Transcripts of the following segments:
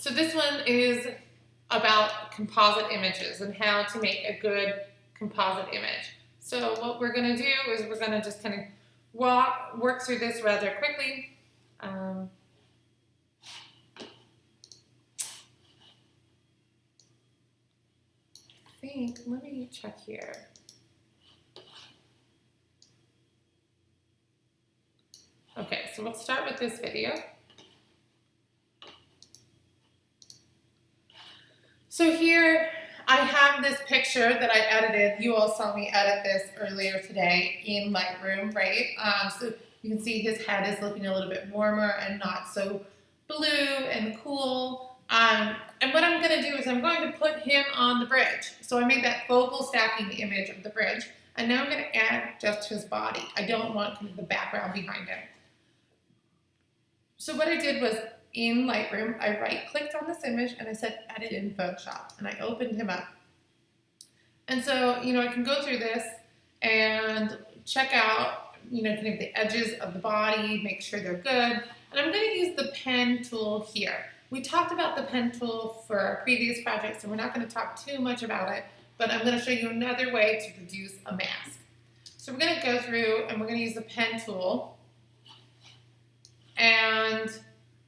So this one is about composite images and how to make a good composite image. So what we're going to do is we're going to just kind of work through this rather quickly. I think, let me check here. Okay, so we'll start with this video. So here I have this picture that I edited. You all saw me edit this earlier today in Lightroom, right? So you can see his head is looking a little bit warmer and not so blue and cool. And what I'm going to do is I'm going to put him on the bridge. So I made that focal stacking image of the bridge, and now I'm going to add just his body. I don't want kind of the background behind him. So what I did was, in Lightroom, I right-clicked on this image and I said edit in Photoshop, and I opened him up. And so, I can go through this and check out, kind of the edges of the body, make sure they're good. And I'm going to use the pen tool here. We talked about the pen tool for our previous project, so we're not going to talk too much about it, but I'm going to show you another way to produce a mask. So we're going to go through and we're going to use the pen tool. And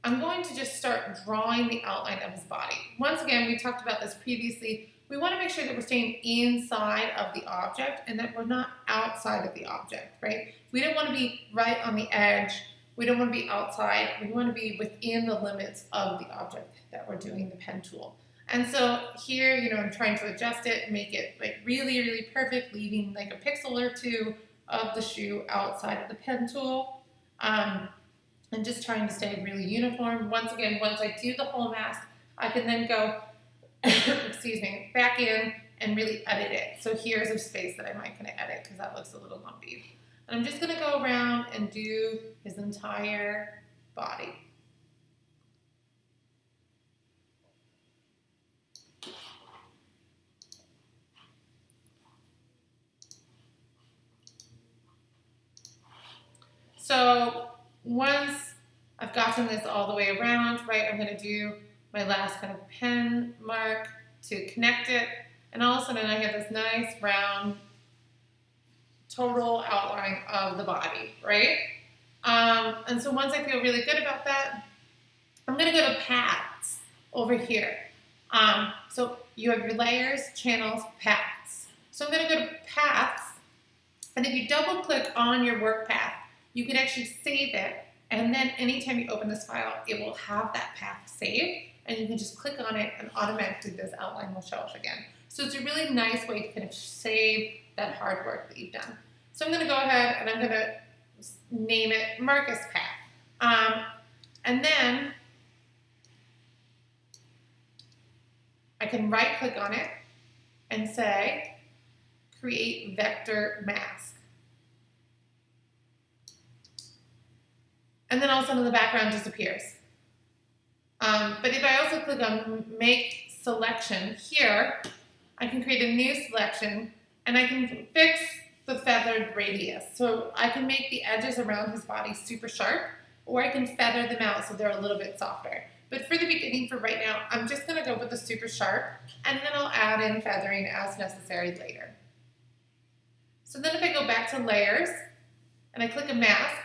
I'm going to just start drawing the outline of his body. Once again, we talked about this previously. We want to make sure that we're staying inside of the object and that we're not outside of the object, right? We don't want to be right on the edge. We don't want to be outside. We want to be within the limits of the object that we're doing the pen tool. And so here, I'm trying to adjust it, make it like really, really perfect, leaving like a pixel or two of the shoe outside of the pen tool. And just trying to stay really uniform. Once again, once I do the whole mask, I can then go, excuse me, back in and really edit it. So here's a space that I might kind of edit because that looks a little lumpy. And I'm just going to go around and do his entire body. So once I've gotten this all the way around, right, I'm going to do my last kind of pen mark to connect it. And all of a sudden I have this nice round total outline of the body, right? And so once I feel really good about that, I'm going to go to paths over here. So you have your layers, channels, paths. So I'm going to go to paths. And if you double click on your work path, you can actually save it. And then anytime you open this file, it will have that path saved. And you can just click on it and automatically this outline will show up again. So it's a really nice way to kind of save that hard work that you've done. So I'm going to go ahead and I'm going to name it Marcus Path. And then I can right click on it and say create vector mask. And then all of a sudden the background disappears. But if I also click on make selection here, I can create a new selection and I can fix the feathered radius. So I can make the edges around his body super sharp, or I can feather them out so they're a little bit softer. But for the beginning, for right now, I'm just going to go with the super sharp, and then I'll add in feathering as necessary later. So then if I go back to layers and I click a mask,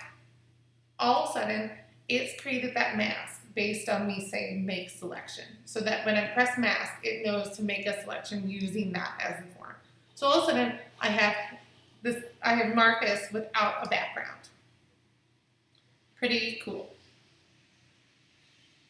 all of a sudden it's created that mask based on me saying make selection. So that when I press mask, it knows to make a selection using that as the form. So all of a sudden I have Marcus without a background. Pretty cool.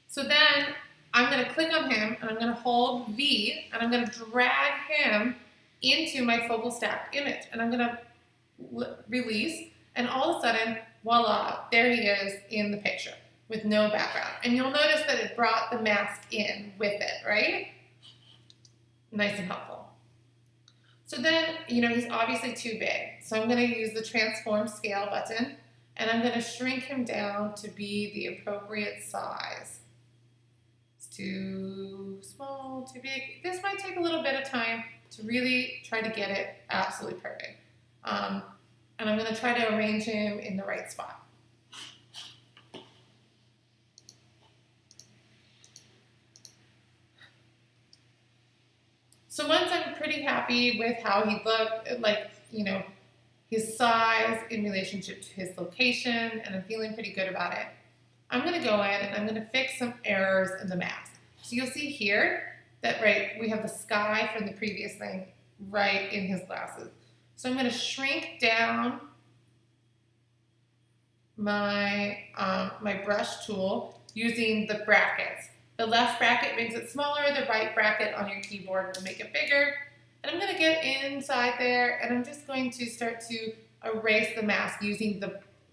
So then I'm going to click on him and I'm going to hold V and I'm going to drag him into my focal stack image. And I'm going to release, and all of a sudden, voila, there he is in the picture with no background. And you'll notice that it brought the mask in with it, right? Nice and helpful. So then, he's obviously too big. So I'm going to use the transform scale button and I'm going to shrink him down to be the appropriate size. It's too small, too big. This might take a little bit of time to really try to get it absolutely perfect. And I'm going to try to arrange him in the right spot. So once I'm pretty happy with how he looked, like, his size in relationship to his location, and I'm feeling pretty good about it, I'm going to go in and I'm going to fix some errors in the mask. So you'll see here that, right, we have the sky from the previous thing right in his glasses. So I'm going to shrink down my, my brush tool using the brackets. The left bracket makes it smaller, the right bracket on your keyboard will make it bigger. And I'm going to get inside there and I'm just going to start to erase the mask using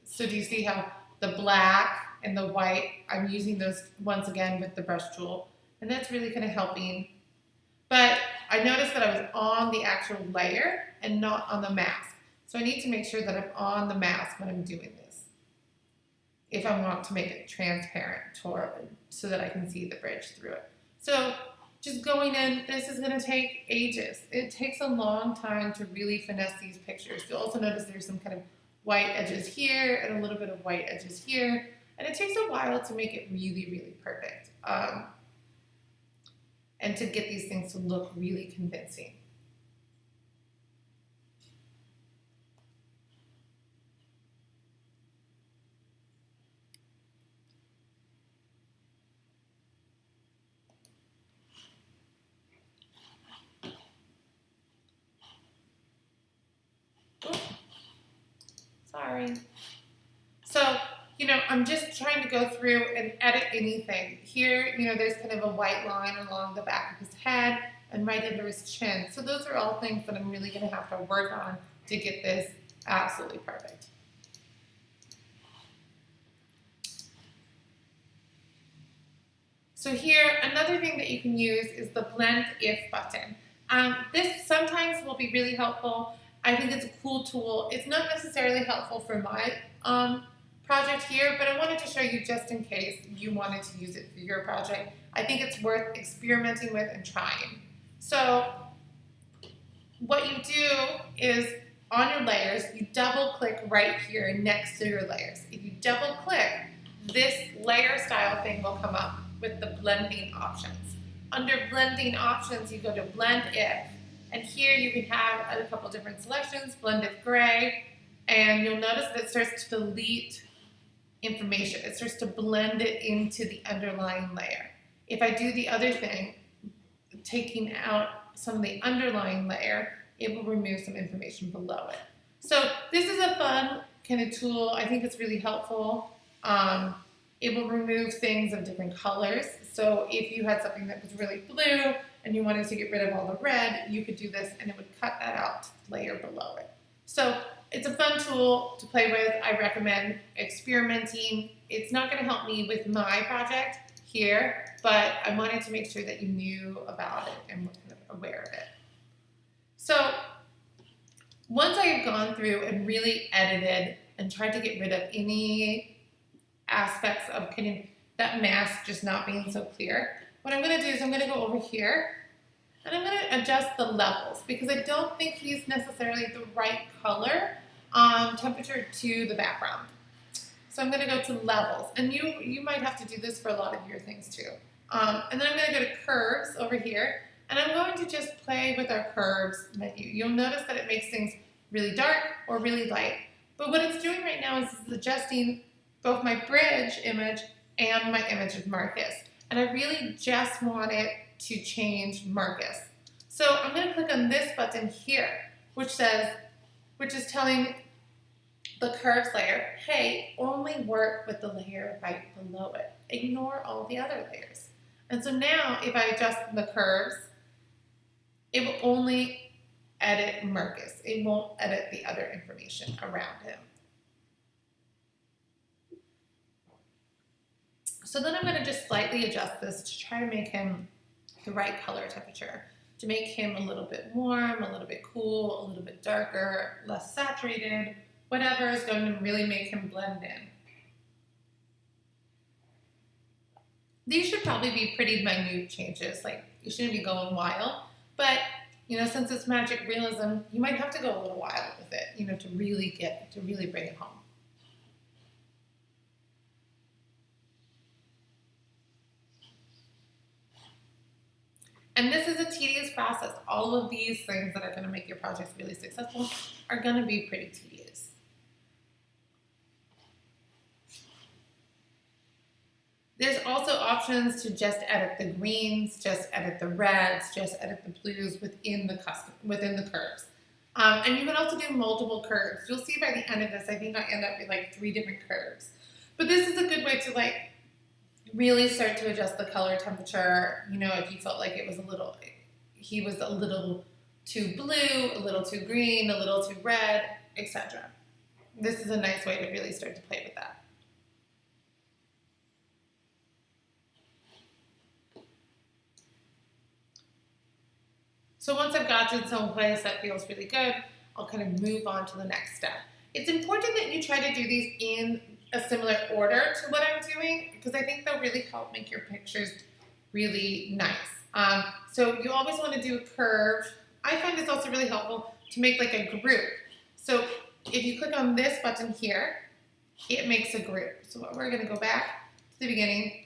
so do you see how the black and the white, I'm using those once again with the brush tool. And that's really kind of helping. But I noticed that I was on the actual layer and not on the mask. So I need to make sure that I'm on the mask when I'm doing this, if I want to make it transparent so that I can see the bridge through it. So just going in, this is going to take ages. It takes a long time to really finesse these pictures. You'll also notice there's some kind of white edges here and a little bit of white edges here. And it takes a while to make it really, really perfect. And to get these things to look really convincing. Oops, sorry. So, I'm just trying to go through and edit anything. Here, there's kind of a white line along the back of his head and right under his chin. So those are all things that I'm really going to have to work on to get this absolutely perfect. So here, another thing that you can use is the Blend If button. This sometimes will be really helpful. I think it's a cool tool. It's not necessarily helpful for my project here, but I wanted to show you just in case you wanted to use it for your project. I think it's worth experimenting with and trying. So what you do is on your layers, you double click right here next to your layers. If you double click, this layer style thing will come up with the blending options. Under blending options, you go to Blend If, and here you can have a couple different selections, Blend If Gray, and you'll notice that it starts to delete information. It starts to blend it into the underlying layer. If I do the other thing, taking out some of the underlying layer, it will remove some information below it. So this is a fun kind of tool. I think it's really helpful. It will remove things of different colors. So if you had something that was really blue and you wanted to get rid of all the red, you could do this and it would cut that out to the layer below it. So it's a fun tool to play with. I recommend experimenting. It's not going to help me with my project here, but I wanted to make sure that you knew about it and were kind of aware of it. So once I have gone through and really edited and tried to get rid of any aspects of kind of that mask just not being so clear, what I'm going to do is I'm going to go over here and I'm going to adjust the levels because I don't think he's necessarily the right color temperature to the background. So I'm going to go to levels, and you might have to do this for a lot of your things too. And then I'm going to go to curves over here, and I'm going to just play with our curves menu. You'll notice that it makes things really dark or really light. But what it's doing right now is it's adjusting both my bridge image and my image of Marcus. And I really just want it to change Marcus. So I'm going to click on this button here, which is telling the curves layer, hey, only work with the layer right below it. Ignore all the other layers. And so now if I adjust the curves, it will only edit Marcus. It won't edit the other information around him. So then I'm going to just slightly adjust this to try to make him the right color temperature, to make him a little bit warm, a little bit cool, a little bit darker, less saturated, whatever is going to really make him blend in. These should probably be pretty minute changes, like you shouldn't be going wild, but since it's magic realism, you might have to go a little wild with it, to really bring it home. And this is a tedious process. All of these things that are going to make your projects really successful are going to be pretty tedious. There's also options to just edit the greens, just edit the reds, just edit the blues within the curves. And you can also do multiple curves. You'll see by the end of this, I think I end up with like 3 different curves. But this is a good way to like really start to adjust the color temperature. You know, if you felt like he was a little too blue, a little too green, a little too red, etc. This is a nice way to really start to play with that. So once I've got to some place that feels really good, I'll kind of move on to the next step. It's important that you try to do these in a similar order to what I'm doing, because I think they'll really help make your pictures really nice. So you always want to do a curve. I find it's also really helpful to make like a group. So if you click on this button here, it makes a group. So we're going to go back to the beginning,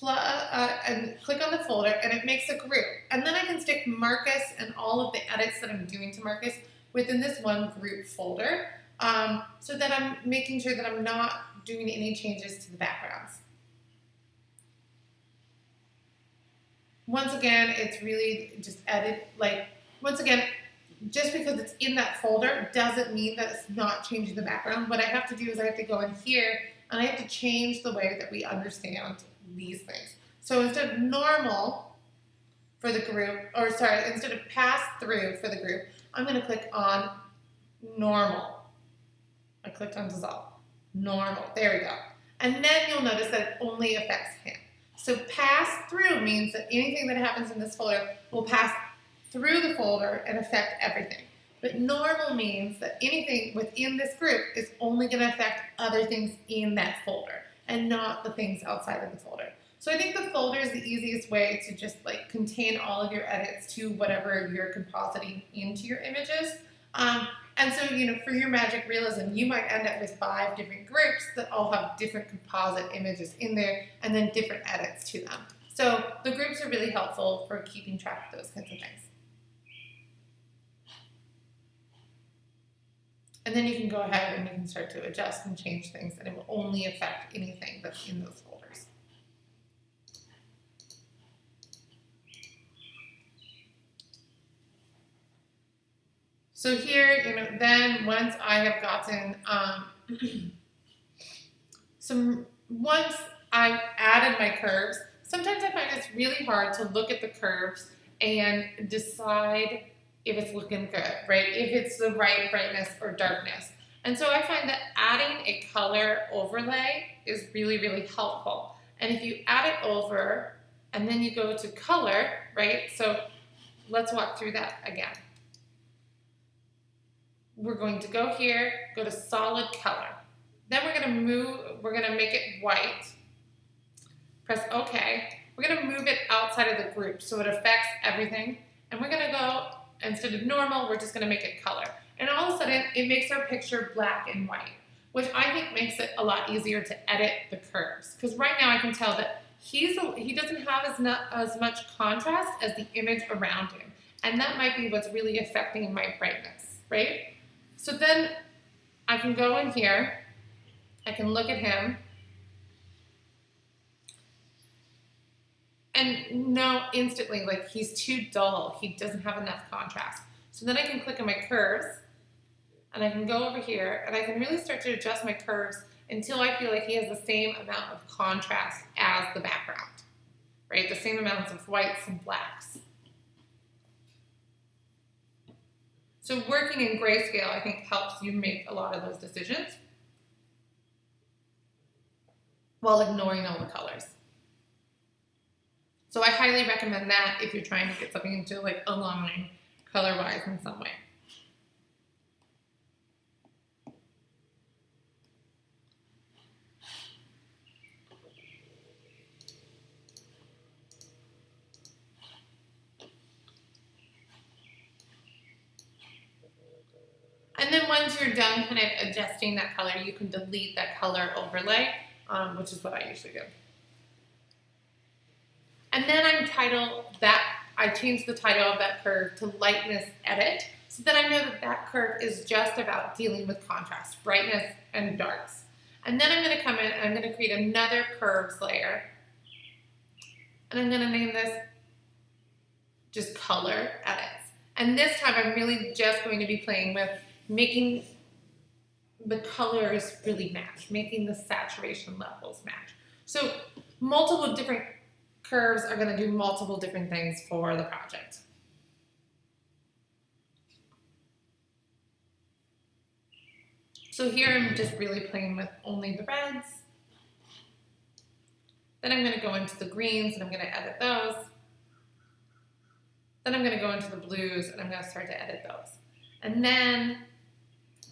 and click on the folder, and it makes a group. And then I can stick Marcus and all of the edits that I'm doing to Marcus within this one group folder, so that I'm making sure that I'm not doing any changes to the backgrounds. Once again, it's really just edit, like, once again, just because it's in that folder doesn't mean that it's not changing the background. What I have to do is I have to go in here and I have to change the way that we understand these things. So instead of normal for the group, or sorry, instead of pass through for the group, I'm going to click on normal. I clicked on dissolve. Normal. There we go. And then you'll notice that it only affects him. So pass through means that anything that happens in this folder will pass through the folder and affect everything. But normal means that anything within this group is only going to affect other things in that folder and not the things outside of the folder. So I think the folder is the easiest way to just like contain all of your edits to whatever you're compositing into your images. And so, you know, for your magic realism, you might end up with 5 different groups that all have different composite images in there and then different edits to them. So the groups are really helpful for keeping track of those kinds of things. And then you can go ahead and you can start to adjust and change things, and it will only affect anything that's in those folders. So here, you know, then once I have gotten once I've added my curves, sometimes I find it's really hard to look at the curves and decide if it's looking good, right? If it's the right brightness or darkness. And so I find that adding a color overlay is really, really helpful. And if you add it over and then you go to color, right? So let's walk through that again. We're going to go here, go to solid color. Then we're going to make it white. Press OK. We're going to move it outside of the group so it affects everything. And we're going to go, instead of normal, we're just going to make it color. And all of a sudden, it makes our picture black and white, which I think makes it a lot easier to edit the curves. Because right now I can tell that he doesn't have as much contrast as the image around him. And that might be what's really affecting my brightness, right? So then I can go in here, I can look at him, and know instantly, like, he's too dull. He doesn't have enough contrast. So then I can click on my curves, and I can go over here, and I can really start to adjust my curves until I feel like he has the same amount of contrast as the background, right? The same amounts of whites and blacks. So working in grayscale, I think, helps you make a lot of those decisions while ignoring all the colors. So I highly recommend that if you're trying to get something to like align color-wise in some way. And then once you're done kind of adjusting that color, you can delete that color overlay, which is what I usually do. And then I changed the title of that curve to Lightness Edit, so that I know that that curve is just about dealing with contrast, brightness and darks. And then I'm going to come in and I'm going to create another curves layer. And I'm going to name this just Color Edits. And this time I'm really just going to be playing with making the colors really match, making the saturation levels match. So multiple different curves are going to do multiple different things for the project. So here I'm just really playing with only the reds. Then I'm going to go into the greens and I'm going to edit those. Then I'm going to go into the blues and I'm going to start to edit those. And then,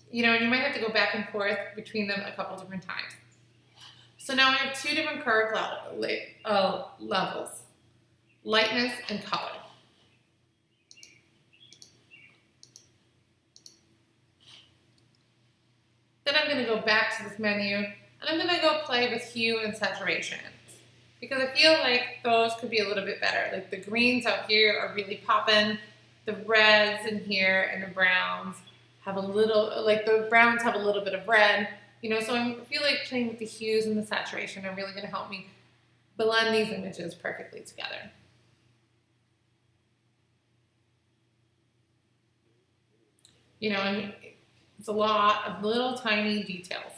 you know, and you might have to go back and forth between them a couple different times. So now I have two different curve levels, lightness and color. Then I'm going to go back to this menu and I'm going to go play with hue and saturation, because I feel like those could be a little bit better. Like the greens out here are really popping, the reds in here and the browns have a little, like the browns have a little bit of red, you know, so I feel like playing with the hues and the saturation are really going to help me blend these images perfectly together. You know, and it's a lot of little tiny details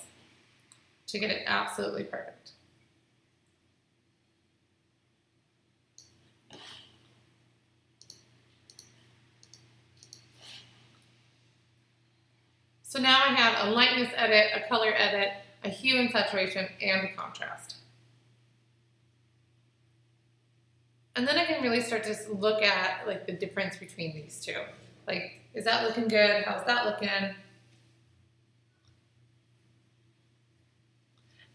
to get it absolutely perfect. So now I have a lightness edit, a color edit, a hue and saturation, and a contrast. And then I can really start to look at like the difference between these two. Like, is that looking good? How's that looking?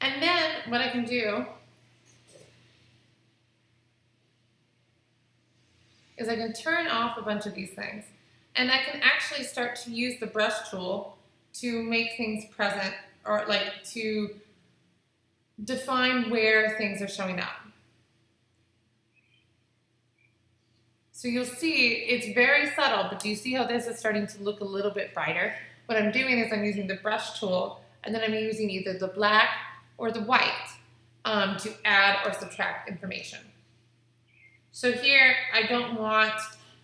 And then what I can do is I can turn off a bunch of these things, and I can actually start to use the brush tool to make things present, or like to define where things are showing up. So you'll see it's very subtle, but do you see how this is starting to look a little bit brighter? What I'm doing is I'm using the brush tool, and then I'm using either the black or the white to add or subtract information. So here, I don't want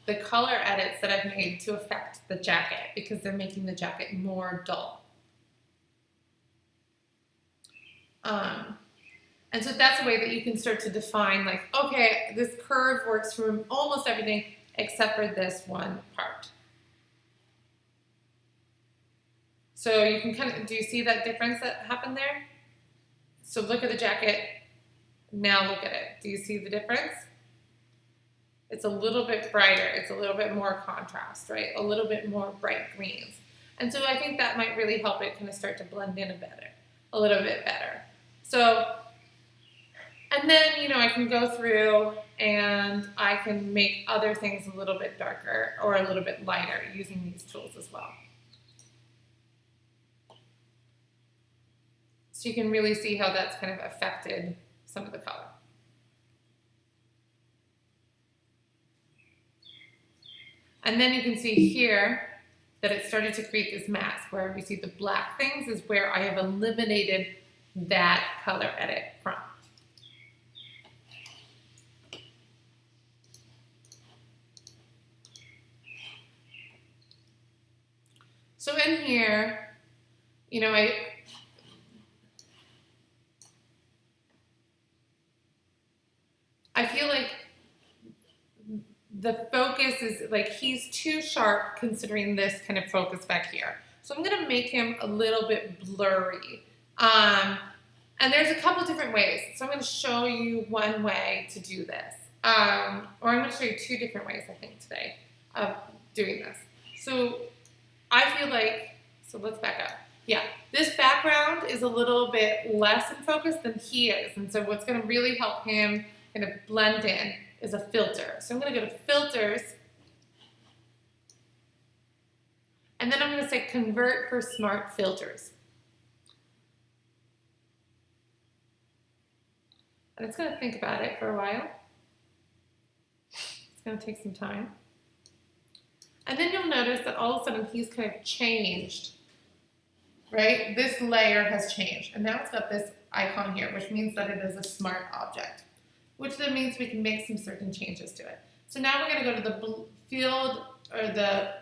the color edits that I've made to affect the jacket because they're making the jacket more dull. And so that's a way that you can start to define, like, okay, this curve works for almost everything except for this one part. So you can kind of, do you see that difference that happened there? So look at the jacket, now look at it. Do you see the difference? It's a little bit brighter, it's a little bit more contrast, right? A little bit more bright greens. And so I think that might really help it kind of start to blend in a little bit better. So, and then, you know, I can go through and I can make other things a little bit darker or a little bit lighter using these tools as well. So you can really see how that's kind of affected some of the color. And then you can see here that it started to create this mask where we see the black things is where I have eliminated that color edit from. So in here, you know, I feel like the focus is like he's too sharp considering this kind of focus back here. So I'm going to make him a little bit blurry. And there's a couple different ways. So I'm going to show you one way to do this. Or I'm going to show you two different ways, I think, today of doing this. So I feel like, so let's back up. Yeah, this background is a little bit less in focus than he is. And so what's going to really help him kind of blend in is a filter. So I'm going to go to filters, and then I'm going to say convert for smart filters. And it's going to think about it for a while. It's It's going to take some time. And then you'll notice that all of a sudden he's kind of changed, right? This layer has changed. And now it's got this icon here, which means that it is a smart object, which then means we can make some certain changes to it. So now we're going to go to the field, or the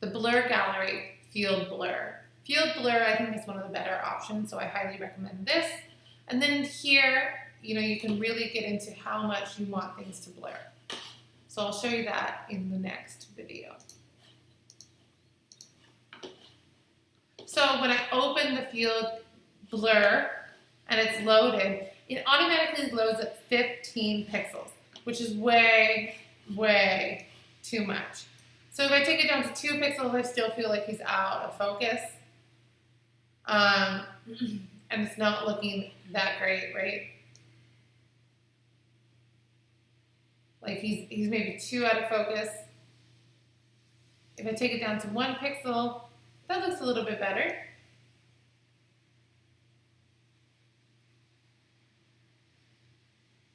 blur gallery, field blur. Field blur, I think, is one of the better options, so I highly recommend this. And then here, you can really get into how much you want things to blur. So I'll show you that in the next video. So when I open the field blur and it's loaded, it automatically loads at 15 pixels, which is way, way too much. So if I take it down to 2 pixels, I still feel like he's out of focus. And it's not looking that great, right? Like he's maybe 2 out of focus. If I take it down to 1 pixel, that looks a little bit better.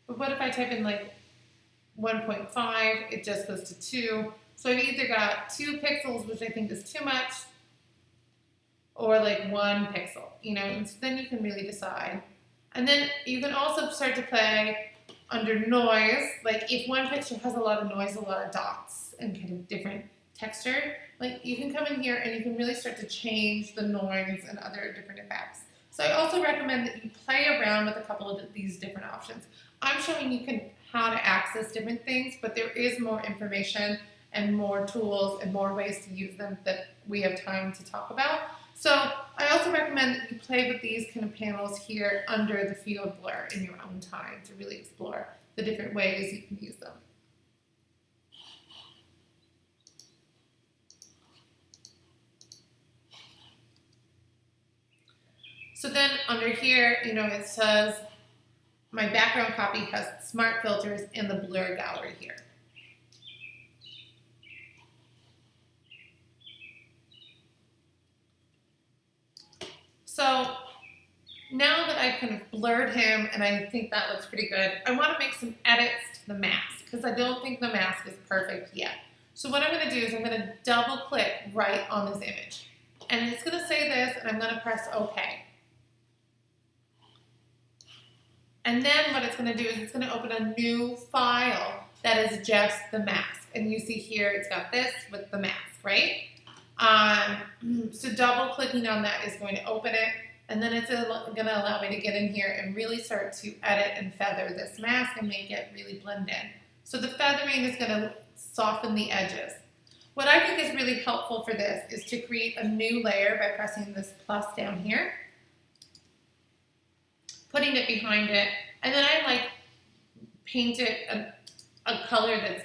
But what if I type in like 1.5, it just goes to 2. So I've either got 2 pixels, which I think is too much, or like 1 pixel, and so then you can really decide. And then you can also start to play under noise. Like if one picture has a lot of noise, a lot of dots, and kind of different texture, like you can come in here and you can really start to change the noise and other different effects. So I also recommend that you play around with a couple of these different options. I'm showing you how to access different things, but there is more information and more tools and more ways to use them that we have time to talk about. So I also recommend that you play with these kind of panels here under the field blur in your own time to really explore the different ways you can use them. So then under here, it says my background copy has smart filters in the blur gallery here. So now that I've kind of blurred him and I think that looks pretty good, I want to make some edits to the mask because I don't think the mask is perfect yet. So what I'm going to do is I'm going to double click right on this image. And it's going to say this, and I'm going to press OK. And then what it's going to do is it's going to open a new file that is just the mask. And you see here it's got this with the mask, right? So double clicking on that is going to open it, and then it's going to allow me to get in here and really start to edit and feather this mask and make it really blend in. So the feathering is going to soften the edges. What I think is really helpful for this is to create a new layer by pressing this plus down here, putting it behind it, and then I paint it a color that's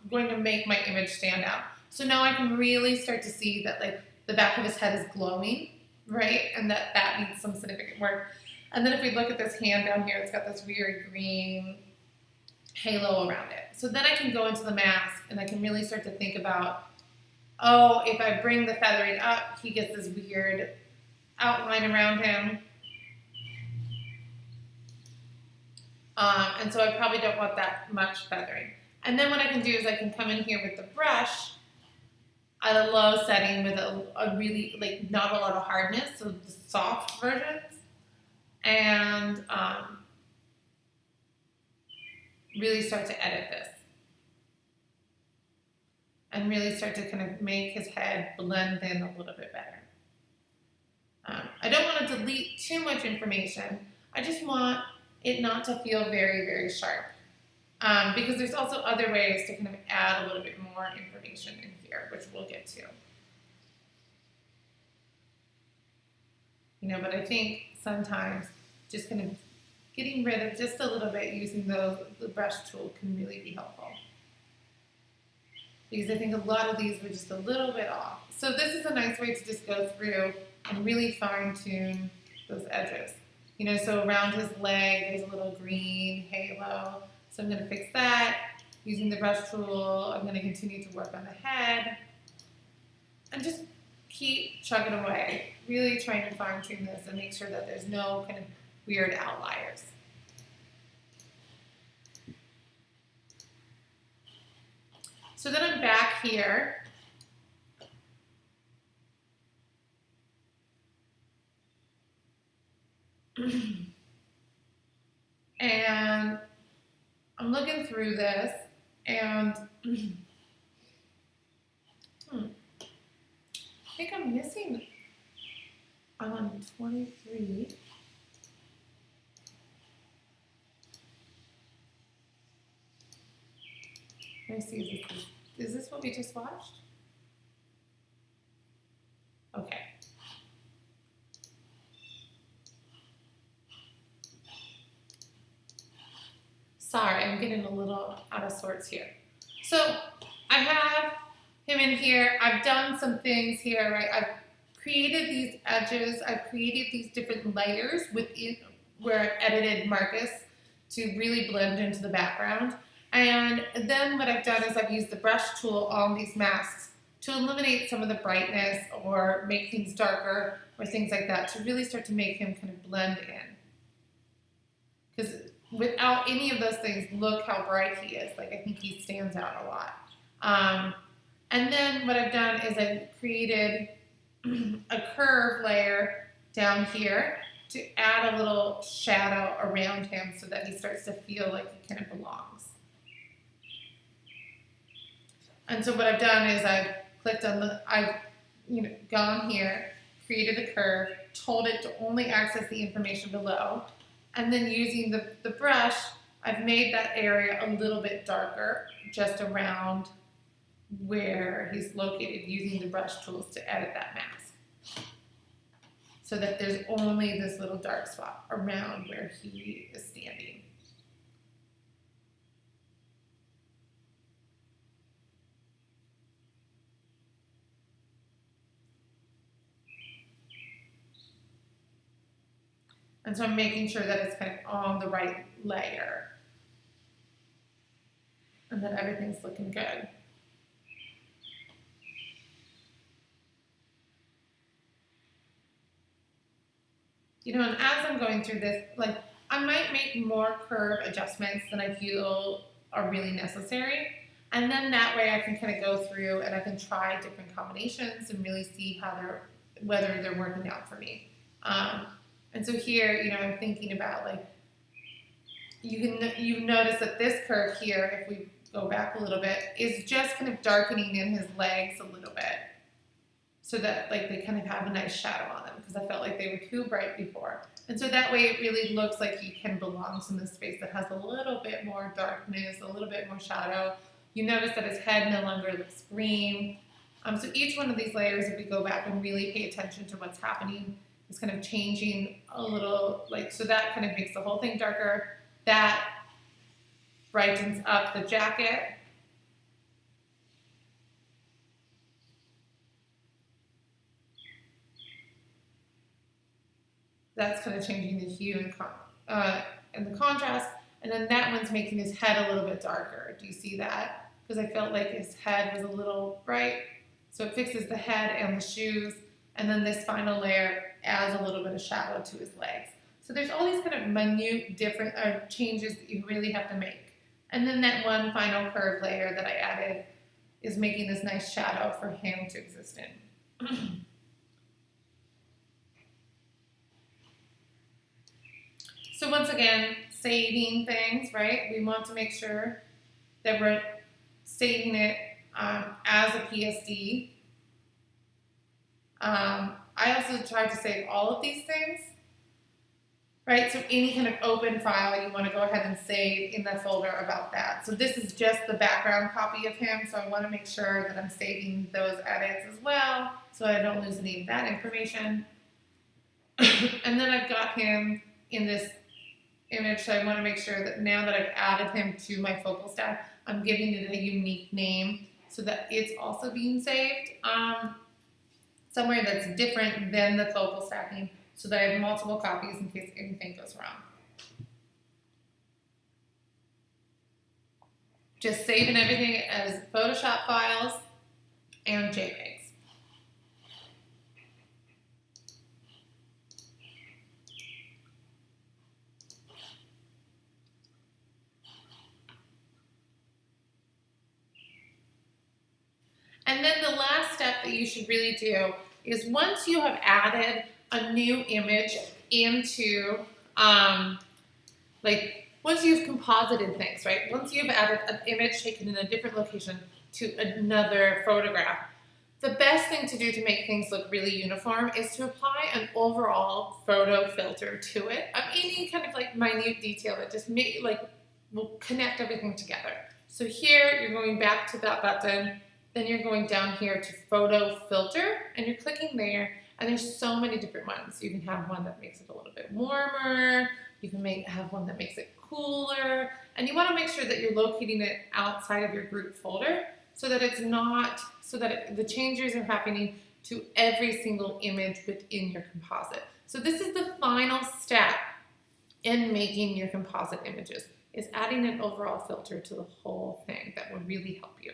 going to make my image stand out. So now I can really start to see that the back of his head is glowing, right? And that needs some significant work. And then if we look at this hand down here, it's got this weird green halo around it. So then I can go into the mask and I can really start to think about, oh, if I bring the feathering up, he gets this weird outline around him. And so I probably don't want that much feathering. And then what I can do is I can come in here with the brush at a low setting with a really, not a lot of hardness, so the soft versions, and really start to edit this. And really start to kind of make his head blend in a little bit better. I don't want to delete too much information. I just want it not to feel very, very sharp. Because there's also other ways to kind of add a little bit more information in here, which we'll get to. But I think sometimes just kind of getting rid of just a little bit using the brush tool can really be helpful. Because I think a lot of these were just a little bit off. So this is a nice way to just go through and really fine tune those edges. So around his leg, there's a little green halo. So I'm going to fix that using the brush tool. I'm going to continue to work on the head and just keep chugging away, really trying to fine tune this and make sure that there's no kind of weird outliers. So then I'm back here. And I'm looking through this, and I think I'm missing on 23. Let me see, is this what we just watched? Okay. Sorry, I'm getting a little out of sorts here. So I have him in here. I've done some things here, right? I've created these edges. I've created these different layers within where I've edited Marcus to really blend into the background. And then what I've done is I've used the brush tool on these masks to eliminate some of the brightness or make things darker or things like that to really start to make him kind of blend in. Because without any of those things, look how bright he is. Like, I think he stands out a lot. And then what I've done is I've created a curve layer down here to add a little shadow around him so that he starts to feel like he kind of belongs. And so what I've done is I've clicked on I've gone here, created a curve, told it to only access the information below, and then using the brush, I've made that area a little bit darker just around where he's located using the brush tools to edit that mask. So that there's only this little dark spot around where he is standing. And so I'm making sure that it's kind of on the right layer and that everything's looking good. And as I'm going through this, like, I might make more curve adjustments than I feel are really necessary. And then that way I can kind of go through and I can try different combinations and really see whether they're working out for me. And so here, I'm thinking about, like, you notice that this curve here, if we go back a little bit, is just kind of darkening in his legs a little bit so that, like, they kind of have a nice shadow on them because I felt like they were too bright before. And so that way it really looks like he can belong in this space that has a little bit more darkness, a little bit more shadow. You notice that his head no longer looks green. So each one of these layers, if we go back and really pay attention to what's happening, is kind of changing a little, like, so that kind of makes the whole thing darker. That brightens up the jacket. That's kind of changing the hue and the contrast. And then that one's making his head a little bit darker. Do you see that? Because I felt like his head was a little bright. So it fixes the head and the shoes. And then this final layer adds a little bit of shadow to his legs. So there's all these kind of minute different changes that you really have to make. And then that one final curve layer that I added is making this nice shadow for him to exist in. So once again, saving things, right? We want to make sure that we're saving it as a PSD. I also tried to save all of these things, right? So any kind of open file, you want to go ahead and save in the folder about that. So this is just the background copy of him, so I want to make sure that I'm saving those edits as well, so I don't lose any of that information. And then I've got him in this image, so I want to make sure that now that I've added him to my focal stack, I'm giving it a unique name so that it's also being saved somewhere that's different than the focal stacking, so that I have multiple copies in case anything goes wrong. Just saving everything as Photoshop files and JPEGs. step that you should really do is once you have added a new image into, like once you've composited things, right? Once you've added an image taken in a different location to another photograph, the best thing to do to make things look really uniform is to apply an overall photo filter to it of any kind of like minute detail that just will connect everything together. So here you're going back to that button, then you're going down here to photo filter and you're clicking there, and there's so many different ones. You can have one that makes it a little bit warmer, you can have one that makes it cooler, and you want to make sure that you're locating it outside of your group folder so that the changes are happening to every single image within your composite. So this is the final step in making your composite images, is adding an overall filter to the whole thing that will really help you.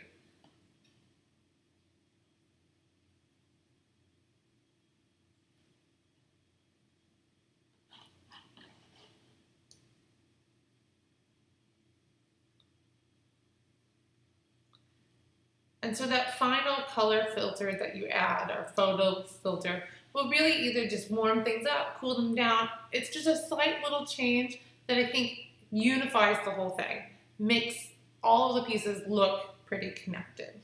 And so that final color filter that you add, or photo filter, will really either just warm things up, cool them down. It's just a slight little change that I think unifies the whole thing, makes all of the pieces look pretty connected.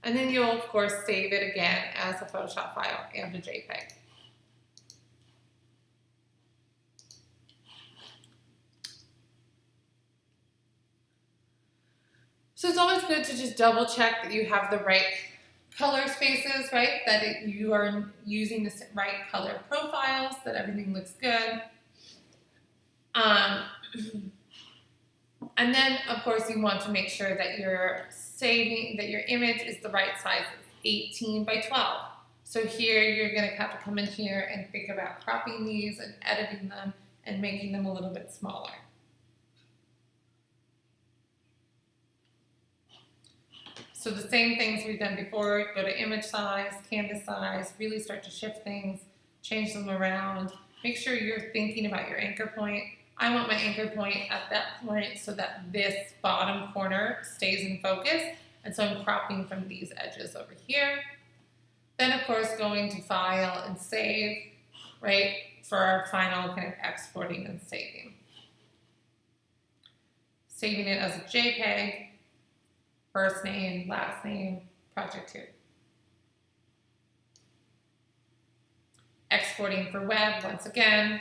And then you'll, of course, save it again as a Photoshop file and a JPEG. So it's always good to just double check that you have the right color spaces, right? That you are using the right color profiles, that everything looks good. And then, of course, you want to make sure that your image is the right size, 18 by 12. So here you're going to have to come in here and think about cropping these and editing them and making them a little bit smaller. So the same things we've done before, go to image size, canvas size, really start to shift things, change them around. Make sure you're thinking about your anchor point. I want my anchor point at that point so that this bottom corner stays in focus. And so I'm cropping from these edges over here. Then of course going to file and save, right, for our final kind of exporting and saving. Saving it as a JPEG, first name, last name, project 2. Exporting for web, once again,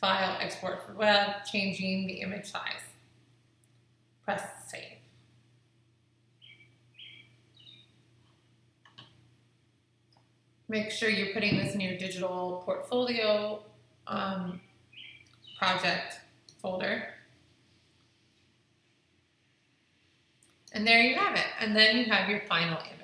file, export for web, changing the image size. Press save. Make sure you're putting this in your digital portfolio project folder. And there you have it. And then you have your final image.